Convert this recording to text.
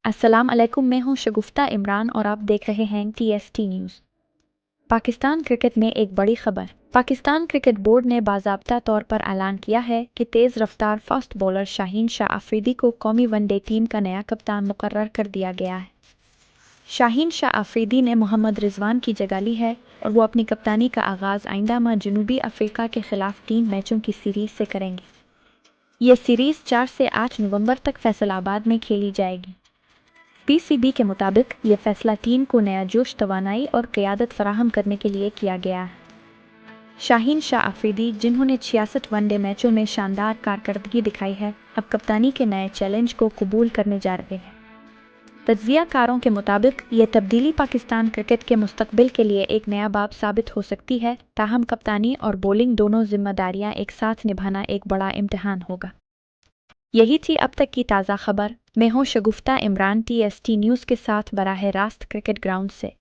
अस्सलाम अलैकुम, मैं हूं शगुफ्ता इमरान और आप देख रहे हैं TST न्यूज़। पाकिस्तान क्रिकेट में एक बड़ी खबर। पाकिस्तान क्रिकेट बोर्ड ने बाज़ाब्ता तौर पर ऐलान किया है कि तेज़ रफ्तार फास्ट बॉलर शाहीन शाह अफरीदी को कौमी वनडे टीम का नया कप्तान मुकर्रर कर दिया गया है। शाहीन शाह अफरीदी ने मोहम्मद रिजवान की जगह ली है और वो अपनी कप्तानी का आगाज़ आइंदा माह जनूबी अफ्रीका के खिलाफ 3 मैचों की सीरीज़ से करेंगे। ये सीरीज़ 4 से 8 नवंबर तक फैसलाबाद में खेली जाएगी। PCB के मुताबिक ये फैसला टीम को नया जोश, तवानाई और क़यादत फराहम करने के लिए किया गया है। शाहीन शाह अफरीदी, जिन्होंने 66 वनडे मैचों में शानदार कारकर्दगी दिखाई है, अब कप्तानी के नए चैलेंज को कबूल करने जा रहे हैं। तज्ज़ियाकारों के मुताबिक ये तब्दीली पाकिस्तान क्रिकेट के मुस्तकबिल के लिए एक नया बाब साबित हो सकती है, ताहम कप्तानी और बॉलिंग दोनों जिम्मेदारियां एक साथ निभाना एक बड़ा इम्तिहान होगा। यही थी अब तक की ताज़ा खबर। मैं हूं शगुफ्ता इमरान, TST न्यूज़ के साथ बराह रास्त क्रिकेट ग्राउंड से।